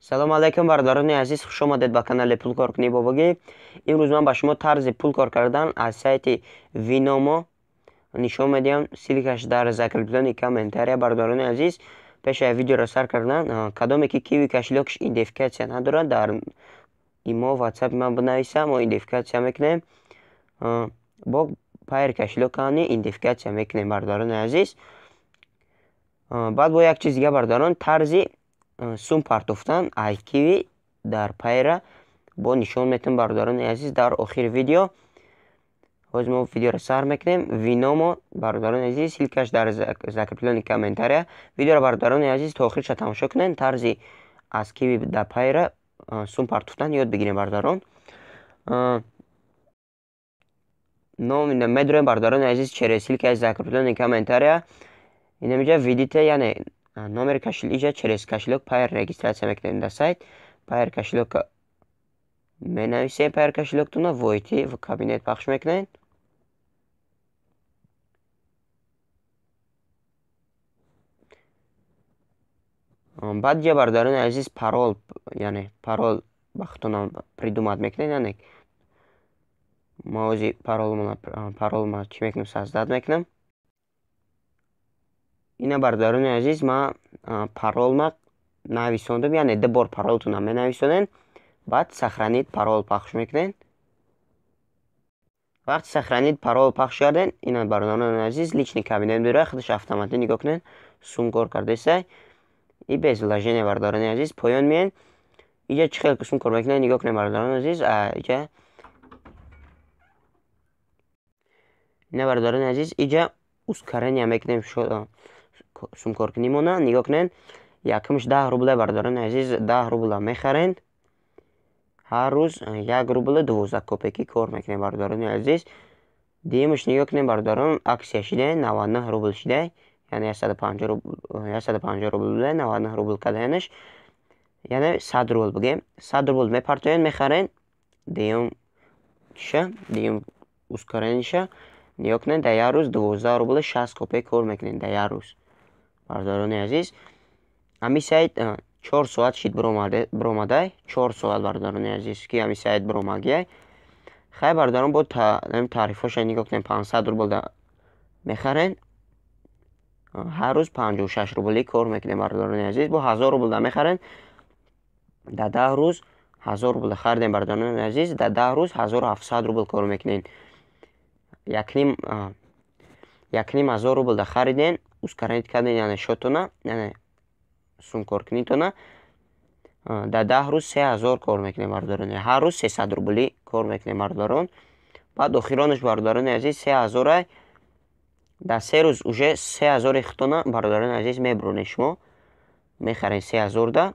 салом алайкум бардорони азиз, хуш омадед ба канали пулкоркунии бобогӣ. имрӯз ман ба шумо тарзи пул кор кардан аз сайти Vinomo нишон медиҳам. ссилкаш дар закреплении комментария. Бардорони азиз, пеш аз видеоро сар кардан, кадоме ки киви кошелёкаш идентификатсия надорад, дар имо ватсапи ман бинависа, мо идентификатсия мекунем. бо пайр кошелёкани идентификатсия мекунем бардорони азиз. баъд бо як чиз дига бардорон, тарзи сум партофтан аз киви дар пайра бо нишон метавонем бардорони азиз дар охири видео. ҳозир мо видеоро сар мекунем. Vinomo бардорони азиз, ссилкаш дар закреплении комментария. видеоро бардорони азиз та охирша тамошо кунед. тарзи аз киви дар пайра сум партофтан ёд бигирем бардорон. ном медурем бардорони азиз через ссилкаш закреплении комментария. инҷа видите, яъне номери кошелёк через кошелёк пайр регистратсия мекунем дар сайт. пайр кошелёк менависем, пайр кошелёктона воҳити в кабинет пахш мекунем. баъд ҷа бардорони азиз парол, яъне парол ба худтон придумат мекунем. яъне мо ҳозир паролма чӣ мекунем, создат мекунем. ина бардорони азиз, ман паролма нависондам, яъне ду бор паролтона менависонед. баъд сохранить парол пахш мекунед. вақти сохранить парол пахш карден, ина бардорони азиз, личный кабинет мебира, худаш автоматик нигоҳ кунед, сум кор кардесай. и без вложения бардорони азиз поён меен. инҷа чӣ хел сум кор мекунед, нигоҳ кунед бардорони азиз. инҷа ина бардорони азиз, инҷа ускорение мекунем сум коркунимона. нигоҳ кунед, якумш 10 рубла бардорони азиз, 10 рубла мехаред. ҳар рӯз 1 рубл 12 копейки кор мекунем бардорони азиз. дуюмаш нигоҳ кунем бардорон, аксия шидай 99 рубл шидай, яъне 150 рубл будай 99 рубл кадаянаш, яъне 100 рубл бигем. 100 рубл мепартоен, мехарен. дуюм ускорениша нигоҳ кунед, дар як рӯз 12 рубл 60 копейк кор мекунем дар як рӯз бардорони азиз. ҳамин сайт 4 соат шид биромадай, 4 соат бардорони азиз ки ҳамин сайт биромагияй. хай бардорон бо тарифоша нигоҳ кунем. 500 рубл мехарен, ҳар рӯз 56 рубли кор мекунем бардорони азиз. бо 1000 рубл мехарен, дар 10 рӯз 1000 рубл хаridем бардорони азиз, дар 10 рӯз 1700 рубл кор мекунем. якним 1000 рубл хариден, ускоренит карден, яъне шотона, яъне сум коркунитона, дар 10 рӯз 3000 кор мекунем бардорони. ҳар рӯз 300 рубли кор мекунем бардорон. баъд охиронаш бардорони азиз 3000 дар 3 рӯз уже 3000 хутона бардорони азиз мебуронед. шумо мехарен 3000 да,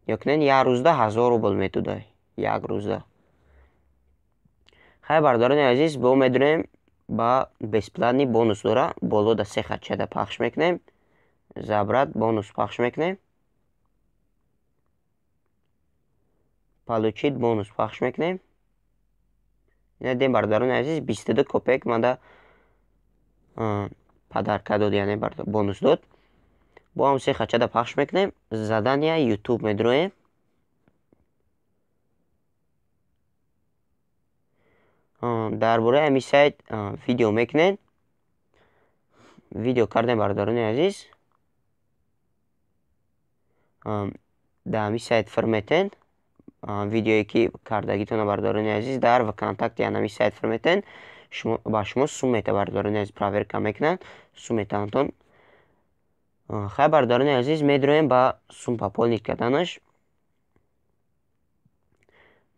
ёкунен як рӯзда 1000 рубл метудай, як рӯзда. хай бардорони азиз, бо медурем ба бесплатни бонус дора. боло да 3 хатчада пахш мекунем. забрат бонус пахш мекунем. получить бонус пахш мекунем. ина дем бардорони азиз 22 копейк манда падарка дод, яъне бонус дод. бо ҳам 3 хатчада пахш мекунем. задания YouTube медуроем. дар бораи ҳамин сайт видео мекунед. видео кардем бардорони азиз. дар ҳамин сайт фирметен видеое ки кардагитона бардорони азиз дар вконтакте, яъне ҳамин сайт фирметен. ба шумо сум мета бардорони азиз проверка мекунанд, сум метавонтон. хай бардорони азиз, медуроем ба сум пополнить карданаш.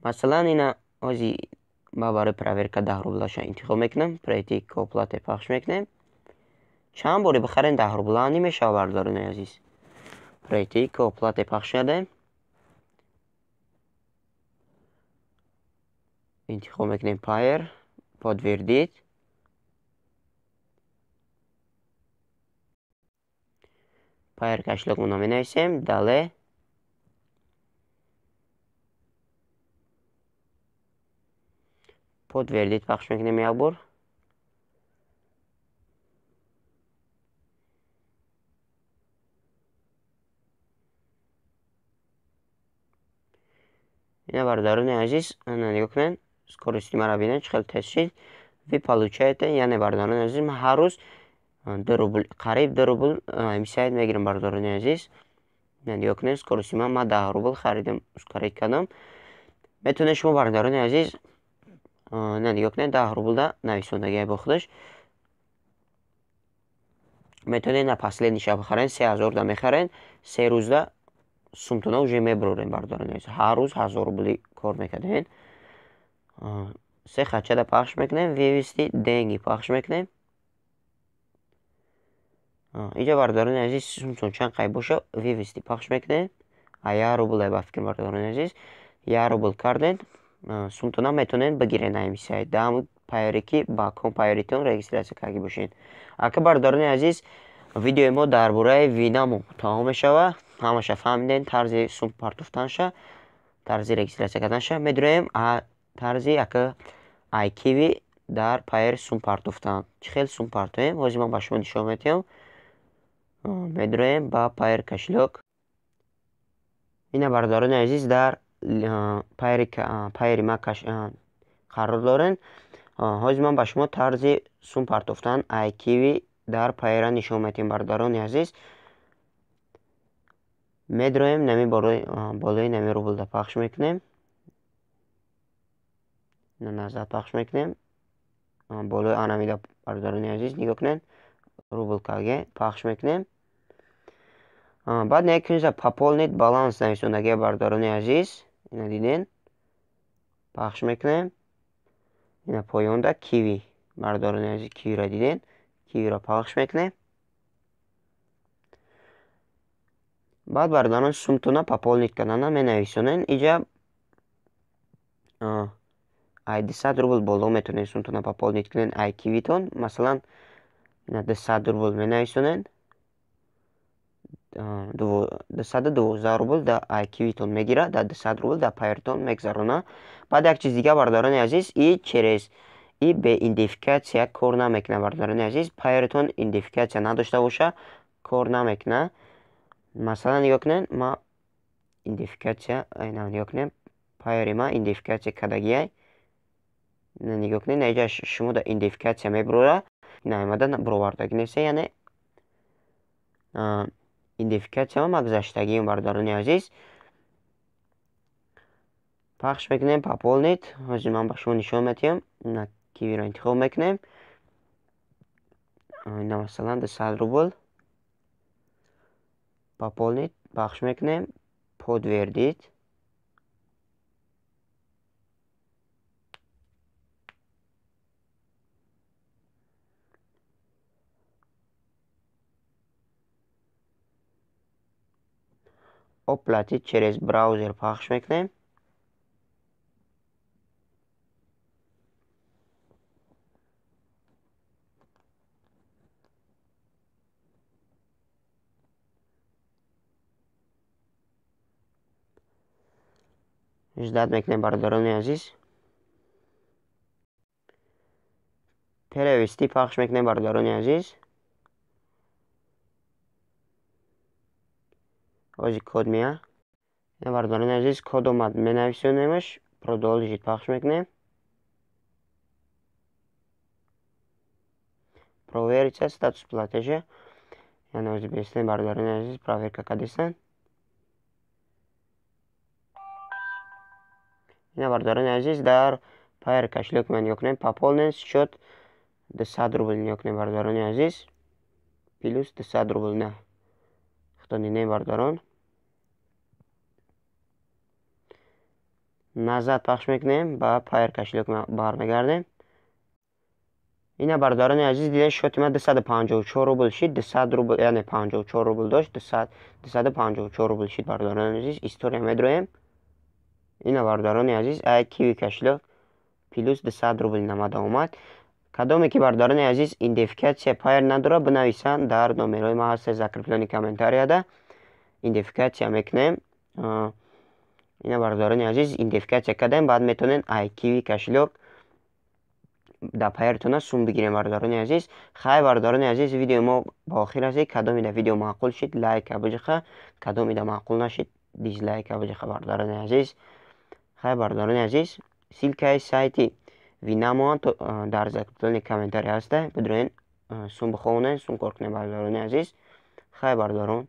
масалан, ина ҳозир ма барои проверка 10 рублаша интихоб мекунам. пройти к оплате пахш мекунем. чанд боре бихарем 10 рубла намешава бардорони азиз. пройти к оплате пахш кардем. интихоб мекунем пайр, подтвердить. пайр кошелёкмона менависем. дале подтвердить пахш мекунем як бор. Ина бардорони азиз, нигоҳ кунед, скорости маро бинед чӣ хел тез шид. Ви получаете, яъне бардорони азиз, ман ҳар рӯз 2 рубл, қариб 2 рубл мисаид мегирам бардорони азиз. Нигоҳ кунед, скорости ман 10 рубл харидам, харид кардам. Метавонед шумо бардорони азиз, нигоҳ кунед, 10 рублда нависондагиай бо худаш. Метавонед на последний шаб бихаред, 3000 да мехаред, 3 рӯзда сумтона уже мебурорем бардорони азиз. Ҳар рӯз 1000 рубли кор мекардем. 3 хачада пахш мекунем, вивисти денги пахш мекунем. Иҷа бардорони азиз, сумтон чанд қай боша, вивисти пахш мекунем. 1 рубл ба фикр бардорони азиз. 1 рубл кардед, сумтона метавонед бигиред на сайт. Да ҳамун пайре ки ба компайритон регистрация карда бошед. Ака бардорони азиз, видеои мо дар бораи Винамо тамом мешава. Ҳамаша фаҳмидед тарзи сум партофтанша, тарзи регистрация карданша. Медуроем тарзи ака айкиви дар пайр сум партофтан. Чӣ хел сум партоем? Ҳозир ман ба шумо нишон медиҳам. Медуроем ба пайр кошелек. Ина бардорони азиз дар пайри ма қарор доранд. Ҳозир ман ба шумо тарзи сум партофтан айкиви дар пайра нишон медиҳам бардорони азиз. Медуроем нами болои нами рублда пахш мекунем. Назад пахш мекунем. Болои анамида бардорони азиз, нигоҳ кунед. Рублкаге пахш мекунем. Баъд некуниза пополнит баланс нависондагиа бардорони азиз. Ина диден. Пахш мекунем. Ина поёнда киви бардорони азиз, кивиро диден. Кивиро пахш мекунем. баъд бардорони сумтона пополнит кардана менависонед. Иҷа ай 200 рубл боло метавонед сумтона пополнит кунед ай кивитон. Масалан, ина 200 рубл менависонед. 212 рубл да ай кивитон мегира, да 200 рубл да пайртон мегзарона. баъд як чиз дига бардорони азиз, и через и бе идентификатсия кор намекуна бардорони азиз. Пайртон идентификатсия надошта боша кор намекуна. Масалан, нигоҳ кунед, ма идентификатсия, нигоҳ кунед, пайри ма идентификатсия кардагиай. Нигоҳ кунед, наиҷа шумо да идентификатсия мебурора. Наимада буровардагӣ нест, яъне идентификатсия ма гузаштагиам бардорони азиз. пахш мекунем пополнит. ҳозир ман ба шумо нишон медиҳам. ина кивиро интихоб мекунем. ина масалан 200 рубл пополнит пахш мекунем. подтвердить. оплатить через браузер пахш мекунем. ждат мекунем бардорони азиз. перевести пахш мекунем бардорони азиз. ҳозир код меа. ина бардорони азиз, код омад, менависонемаш. продолжить пахш мекунем. провериться статус платежа. яъне ҳозир бестем бардорони азиз, проверка кардесен. ина бардорони азиз, дар пайр кошелек ман нигоҳ кунем. пополнить счет 200 рубл нигоҳ кунем бардорони азиз. плюс 200 рубл на худонинем бардорон. назад пахш мекунем, ба пайр кошелек бармегардем. ина бардорони азиз, дидем счети ма 254 рубл шид. 200 рубл, яъне 54 рубл дошт, 254 рубл шид бардорони азиз. история медуроем. ина бардорони азиз, ай киви кошелек плюс 200 рубл намада омад. кадоме ки бардорони азиз идентификатсия пайр надора, бинависанд дар номерои ма ҳаст закреплении комментарияда. идентификатсия мекунем. ина бардорони азиз, идентификатсия кардем. баъд метавонед ай киви кошелек дар пайртона сум бигирем бардорони азиз. хай бардорони азиз, видеои мо ба охир расид. кадомида видео маъқул шид, лайка биҷиха. кадомида маъқул нашид, дизлайка биҷиха бардорони азиз. хай бардорони азиз, ссилкаи сайти винамоан дар закреплении комментарий ҳаста. Бидурен сум бихонен, сум кор кунем бардорони азиз. Хай бардорон.